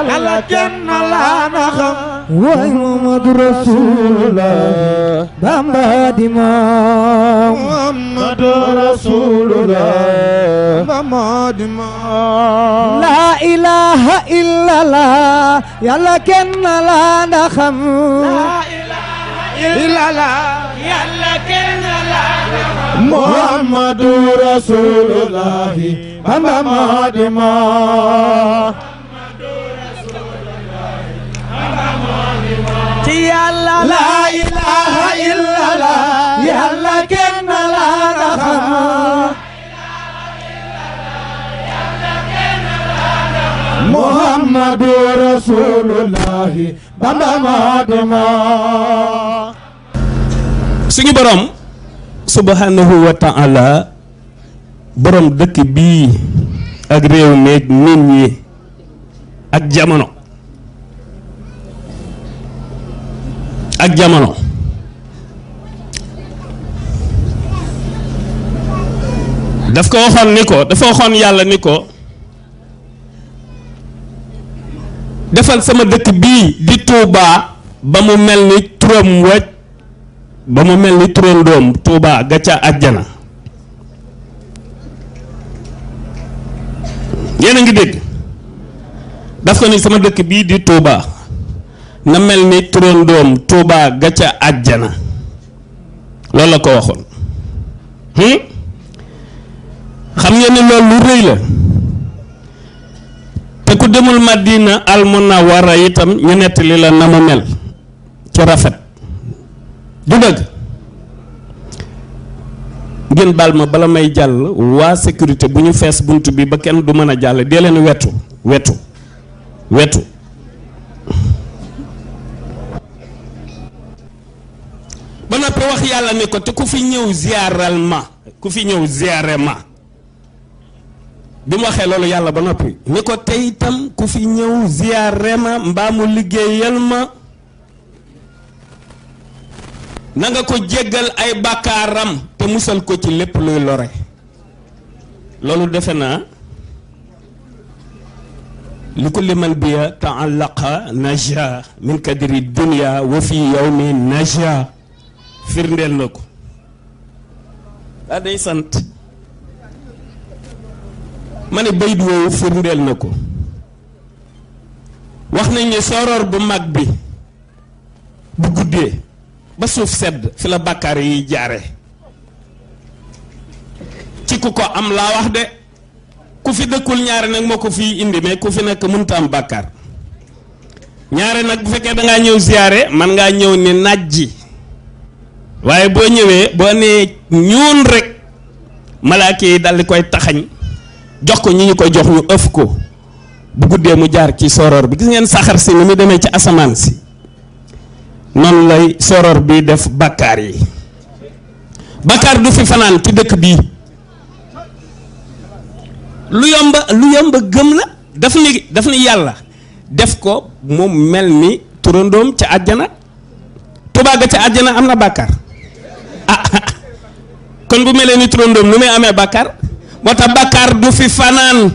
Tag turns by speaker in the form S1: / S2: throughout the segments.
S1: yàlla kenn la na xam way Muhammadu Rasulullah Bamba di moom Muhammadu Rasulullah Bamba di moom la ilaha illallah yàlla kenn la na xam la ilaha illallah yàlla kenn la na xam Muhammadu Rasulullah Bamba di moom ci yàlla la ilaha illallah yàlla kenn la na xam Muhammadu Rasulullah Bamba di moom
S2: suñu borom subhanahu wa ta'ala borom dëkk bii ak réew meeg nit ñi ak jamono daf ko waxoon ni ko dafa waxoon yàlla ni ko defal sama dëkk bii di Touba ba mu mel ni turam waj ba mu mel ni turandoom Touba ga ca àjjana yéen a ngi dégg daf ko ni sama dëkk bii di Touba na mel ni turandoom Touba ga ca àjjana loolu la ko waxoon xam ngeen ni loolu lu rëy la te ku demul Madina al Munawwara itam ñu nettali la na mu mel ci rafet du dëgg ngeen baal ma bala may jàll waa sécurité bu ñu fees bunt bi ba kenn du mën a jàll dee leen wetu ba noppi wax yàlla ni ko te ku fi ñëw ziaral ma ku fi ñëw ziare ma bi mu waxee loolu yàlla ba noppi ni ko te itam ku fi ñëw ziare ma mbaa mu liggéeyal ma na nga ko jéggal ay bàkkaaram te musal ko ci lépp luy lore loolu defe naa li ko liman biya ta'allaqa naja min kadri dunya wa fi yawmi naja firndeel na ko daa day sant ma ne bayit woowu firndeel na ko wax nañ ne soror bu mag bi bu guddee ba suuf sedd fi la bàkkaar yi jaare ci ku ko am laa wax de ku fi dëkkul ñaare nag moo ko fii indi mais ku fi nekk mënta am bàkkaar ñaare nag bu fekkee dangaa ñëw ziyaare man ngaa ñëw ni najji waaye boo ñëwee boo nee ñuun rek malaaka yi dal di koy taxañ jox ko ñi ñu koy jox ñu ëf ko bu guddee mu jaar ci soror bi gis ngeen saxar si ni mu demee ci asamaan si noonu lay soror bi def bàkkaar yi bàkkaar du fi fanaan ci dëkk bii lu yomba gëm la daf ni yàlla def ko mu mel ni turandoom ca àjjana Tuubaa ga ca àjjana am na bàkkaar kon bu melee ni turandoom lu muy amee bàkkaar moo tax bàkkaar du fi fanaan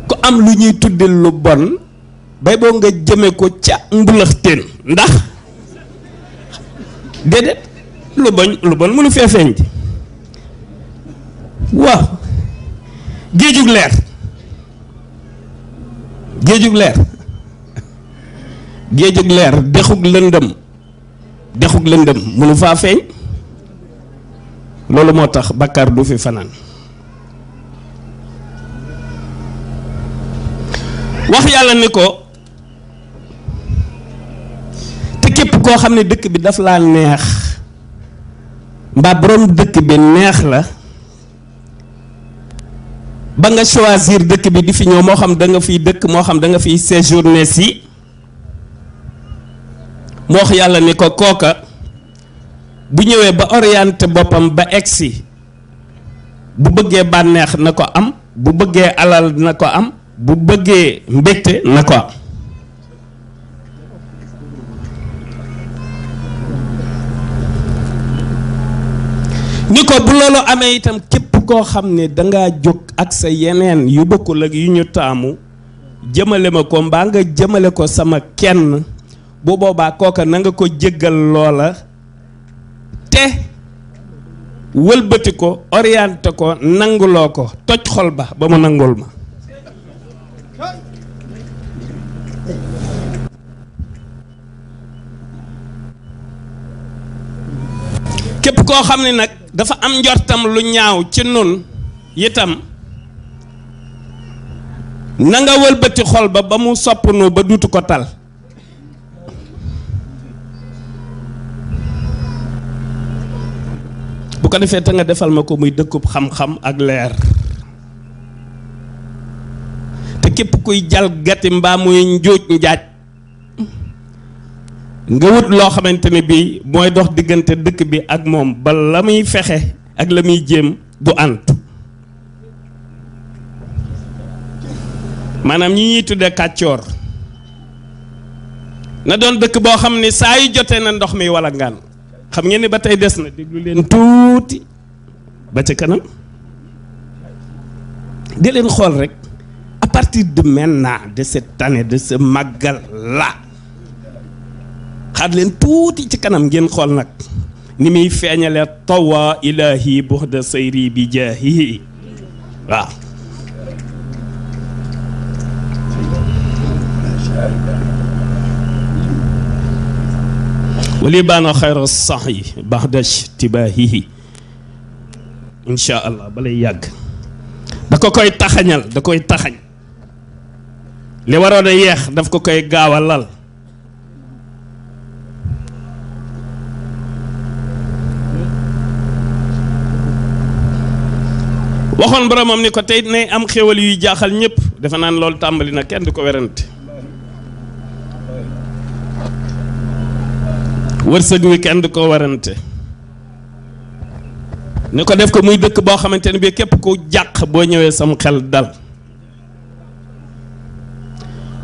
S2: ku am lu ñuy tudde lu bon bay boo nga jëme ko ca mbulaxteen ndax déedéet lu bon mënu fee feeñ ci waaw géejug leer dexug lëndëm mënu faa feeñ loolu moo tax bàkkaar du fi fanaan wax yàlla ni ko te képp koo xam ne dëkk bi daf laa neex mbaa borom dëkk bi neex la ba nga choisir dëkk bi di fi ñëw moo xam da nga fiy dëkk moo xam da nga fiy séjourner si moo wax yàlla ni ko kooka bu ñëwee ba orienté boppam ba egsi bu bëggee bànneex na ko am bu bëggee alal na ko am bu bëggee mbégte na ko am ni ko bu loolu amee itam képp koo xam ne dangaa jóg ak sa yeneen yu bokkul ak yu ñu taamu jëmale ma ko mbaa nga jëmale ko sama kenn bu boobaa kooka na nga ko jéggal loola te wëlbati ko orienté ko nanguloo ko toj xol ba mu nangul ma. képp koo xam ne nag dafa am njortam lu ñaaw ci nun itam na nga wëlbati xol ba mu sopp nu ba duutu ko tal. bu ko defee te nga defal ma ko muy dëkkub xam-xam ak leer te képp kuy jalgati mbaa muy njuuj njaaj nga wut loo xamante ne bii mooy dox diggante dëkk bi ak moom ba la muy fexe ak la muy jéem du ànd. maanaam ñi ñuy tudde kàccoor na doon dëkk boo xam ne saa yu jotee na ndox mi wala ngaan xam ngeen ni ba tey des na déglu leen tuuti ba ca kanam di leen xool rek à partir de maintenant de cette année de ce màggal la xaar leen tuuti ci kanam ngeen xool nag ni muy feeñale tawa ilahi buxda sayri bi jaahihi waaw. wali baana xayra sax yi baxdash tibaahihi insha allah balay yàgg da ko koy taxañal da koy taxañ li waroon a yeex daf ko koy gaawalal. waxoon boromam ni ko tey ne am xéwal yuy jaaxal ñëpp defe naan loolu tàmbali na kenn du ko werante. wërsëg wi kenn du ko warante ni ko def ko muy dëkk boo xamante ne bii képp ku jàq boo ñëwee sam xel dal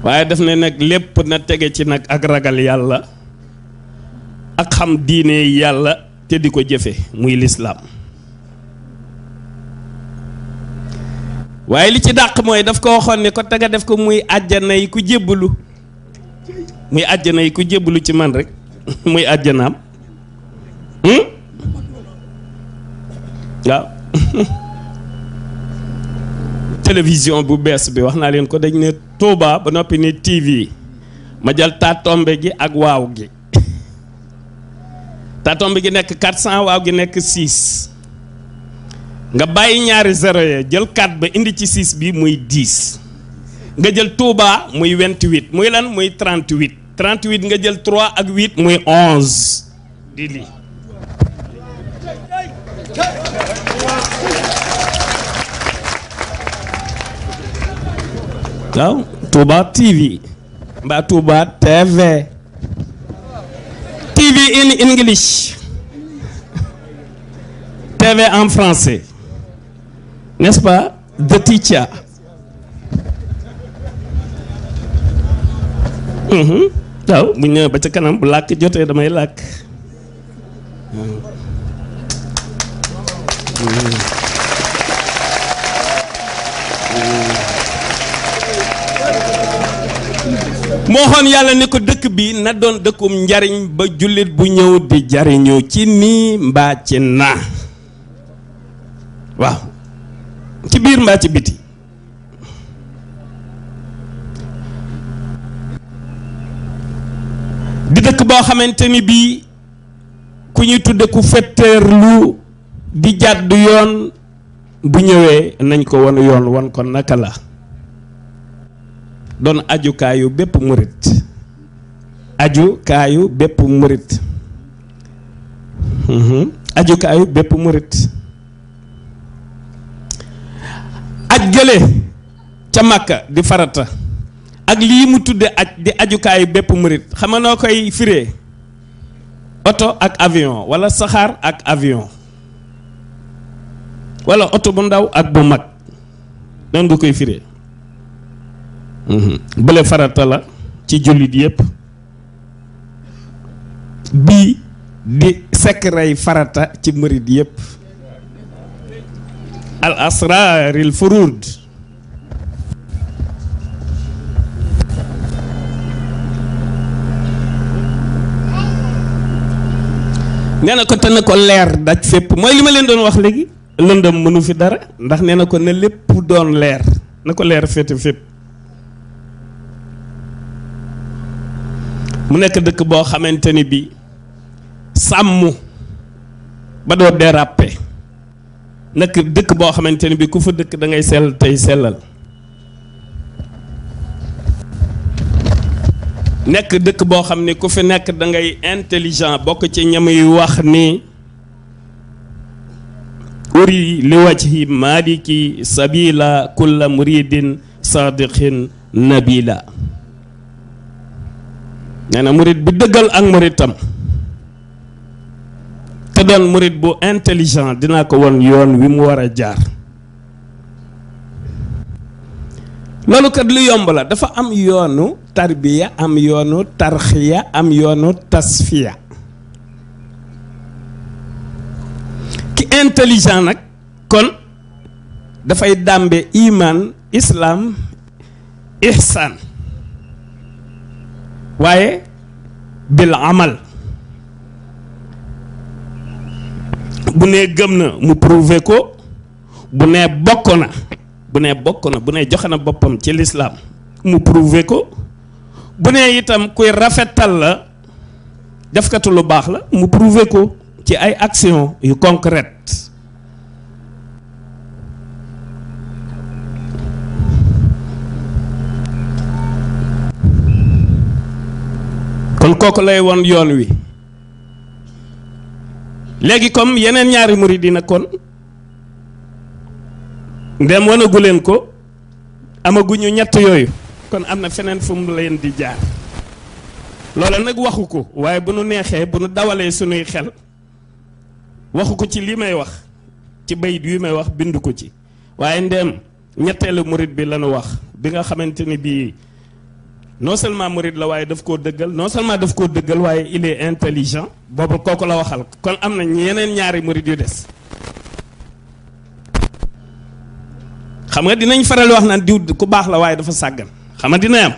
S2: waaye def ne nag lépp na tege ci nag ak ragal yàlla ak xam diine yàlla te di ko jëfe muy lislaam. waaye li ci dàq mooy daf ko waxoon ni ko te nga def ko muy àjjana yi ku jébbalu muy àjjana yi ku jébbalu ci man rek muy àjjanaam waaw. télévision bu bees bi wax naa leen ko dañ ne Touba ba noppi ne TV ma jël taatombe gi ak waaw gi taatombe gi nekk 400 waaw gi nekk 6 nga bàyyi ñaari zéro ya jël 4 ba indi ci 6 bi muy 10 nga jël Touba muy 28 muy lan muy 38 nga jël 3 ak 8 muy 11 di lii waaw Touba TV mbaa Touba TV TV in English TV en français n'est-ce pas The Teacher waaw bu ñëwee ba ca kanam bu làkk jotee damay làkk moo xoon yàlla ni ko dëkk bi na doon dëkkum njariñ ba jullit bu ñëw di jariñu ci nii mbaa ci naa waaw ci biir mbaa ci biti di dëkk boo xamante ni bii ku ñuy tudde ku fetteerlu di jàdd yoon bu ñëwee nañ ko won yoon won ko naka la doon ajukaayu bépp murit ajukaayu bépp murit ajukaayu bépp murit aj gële ca Makka di farata ak lii mu tudde aj di ajukaayu bépp murit xam nga noo koy firee oto ak avion walla saxaar ak avion walla oto bu ndaw ak bu mag noonu nga koy firee bële farata la ci jullit yépp bii di sekray farata ci murit yépp al asraril furud nee na ko te na ko leer daj fépp mooy li ma leen doon wax léegi lëndëm mënu fi dara ndax nee na ko ne lépp doon leer na ko leer féete fépp mu nekk dëkk boo xamante ni bi sàmm ba doo déraper nekk dëkk boo xamante ni bi ku fa dëkk da ngay sell tey sellal nekk dëkk boo xam ni ku fi nekk da ngay intelligent bokk ci ñam yu wax ni uri li wajhi maliki sabila kulla muridin sadiqin nabila nee na murid bi dëggal ak muritam te doon murid bu intelligent dinaa ko won yoon wi mu war a jaar loolu kat lu yomb la dafa am yoonu tarbiya am yoonu tarxiya am yoonu tasfiya ki intelligent nag kon dafay dàmbe iman islam ihsan waaye bil amal bu nee gëm na mu prouver ko bu nee bokk na bu nee joxe na boppam ci lislaam mu prouver ko bu nee itam kuy rafetal la defkatu lu baax la mu prouver ko ci ay action yu concrète kon kooku lay won yoon wi léegi comme yeneen ñaari murid yi nag kon ndem wanagu leen ko amaguñu ñett yooyu kon am na feneen fu mu leen di jaar loola nag waxu ko waaye bu nu neexee bu nu dawalee sunuy xel waxu ko ci li may wax ci bayit yu may wax bind ko ci waaye ndem ñetteelu murid bi lañu wax bi nga xamante ni bii non seulement murid la waaye daf koo dëggal non seulement daf koo dëggal waaye il est intelligent boobu kooku la waxal kon am na yeneen ñaari murid yu des xam nga dinañ faral wax naan diw ku baax la waaye dafa sàggan xam nga dina am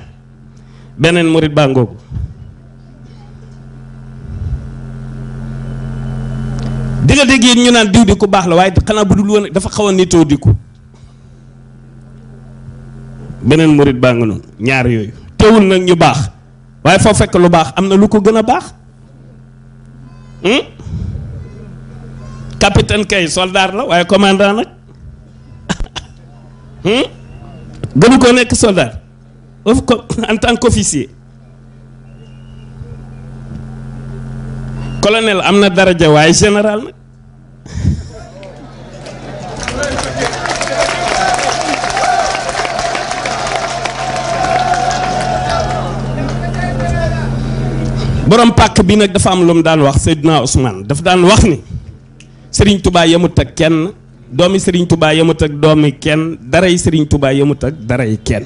S2: beneen murid baa ngoogu di nga dégg ñu naan diw di ku baax la waaye xanaa bu dul woon dafa xaw a nitoo diku beneen murid baa nga noonu ñaar yooyu teewul nag ñu baax waaye foo fekk lu baax am na lu ko gën a baax capitaine kay soldat la waaye commandant nag gënu ko nekk soldat en tant qu'officier colonel am na daraja waaye général nag borom pàkk bi nag dafa am lu mu daan wax Seydina Ousmane daf daan wax ni Serigne Touba yemut ak kenn doomi Serigne Touba yemut ak doomi kenn daray Serigne Touba yemut ak daray kenn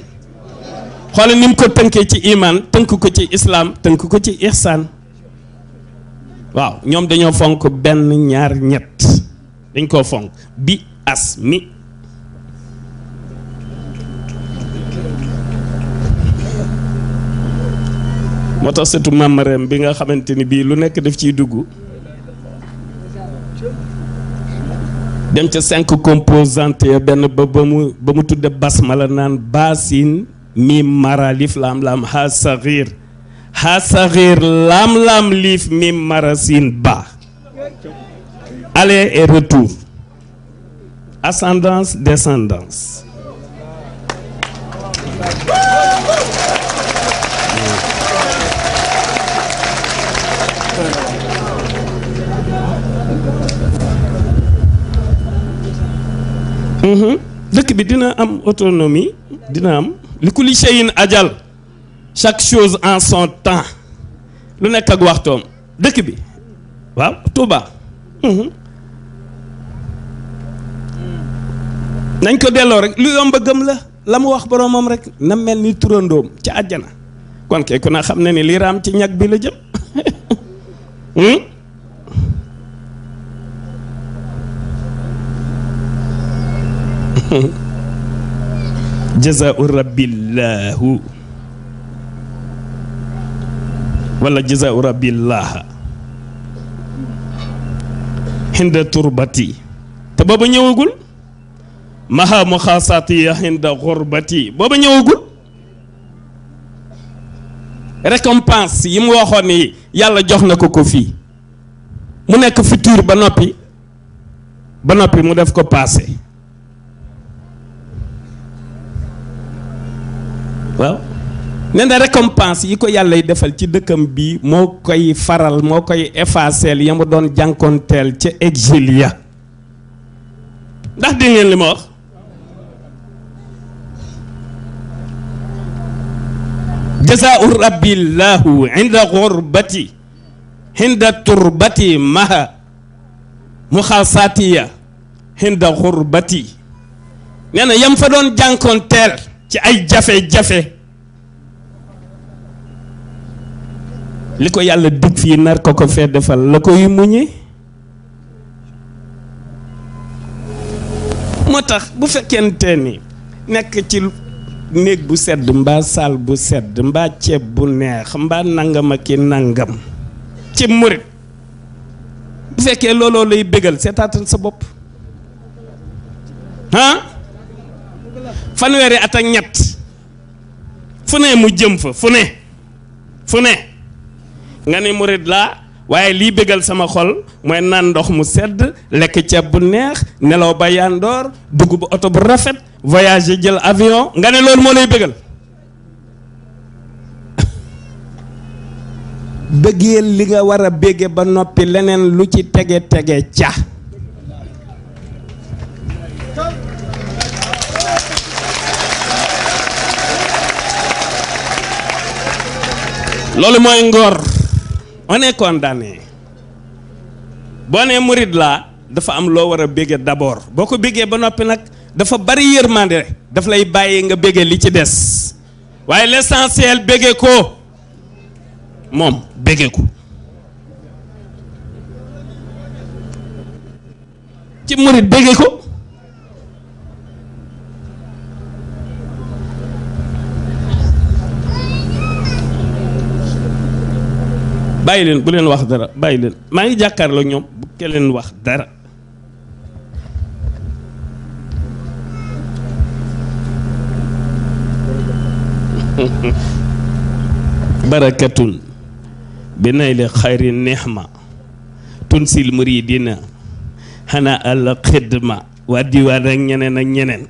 S2: xoolal ni mu ko tënkee ci iman tënk ko ci islam tënk ko ci ihsan waaw ñoom dañoo fonk benn ñaar ñett dañ koo fonk bi as mi moo tax setu mamareem bi nga xamante ni bii lu nekk daf ciy dugg dem ca 5 composantes ya benn ba mu tudde basmala naan baasin mim mara lif laam-laam ha saxiir laam-laam liif mim mara siin ba aller et retour ascendance descendance dëkk bi dina am autonomie dina am li kulli shay'in ajal chaque chose en son temps lu nekk ak waxtoom dëkk bi waaw Touba nañ ko delloo rek lu yomb a gëm la mu wax boromam rek na mel ni turandoom ci àjjana kon kay ku na xam ne ni li raam ci ñag bi la jëm jazaa'u rabbillahu wala jazaa'u rabbillaha hinda turbati te booba ñëwagul maha muxaasaati hinda xurbati booba ñëwagul récompense yi mu waxoon ni yàlla jox na ko fii mu nekk futur ba noppi mu def ko passé waaw nee na récompense yi ko yàlla yi defal ci dëkkam bi moo koy faral moo koy effacer ya mu doon jànkoonteel ca exil ya ndax di ngeen li ma wax jazaau rabbillahu inda xurbati hinda turbati maha muxaasaatiya hinda xurbati nee na yam fa doon jànkoonteel ci ay jafe-jafe li ko yàlla dig fii nar ko fee defal la koy muñe moo tax bu fekkente ni nekk ci néeg bu sedd mbaa saal bu sedd mbaa ceeb bu neex mbaa nangam ak i nangam ci murit bu fekkee looloo lay bégal seetaatal sa bopp ah fanweeri at ak ñett fu ne mu jëm fa fu ne nga ne murit laa waaye lii bégal sama xol mooy naan ndox mu sedd lekk ceeb bu neex nelaw ba yandoor dugg bu oto bu rafet voyager jël avion nga ne loolu moo lay bégal bëggeel li nga war a bégge ba noppi leneen lu ci tege ca loolu mooy ngor. On est condamné boo nee murid laa dafa am loo war a bége d'abord boo ko bégee ba noppi nag dafa bari yërmande daf lay bàyyi nga bége li ci des waaye l'essentiel bége ko moom bége ko ci murid bége ko bàyyi leen bu leen wax dara bàyyi leen maa ngi jàkkaarloo ñoom bu ke leen wax dara barakatun bi nayli xayri nihma tunsil muridina xanaa al xidma waa diwaan ak ñeneen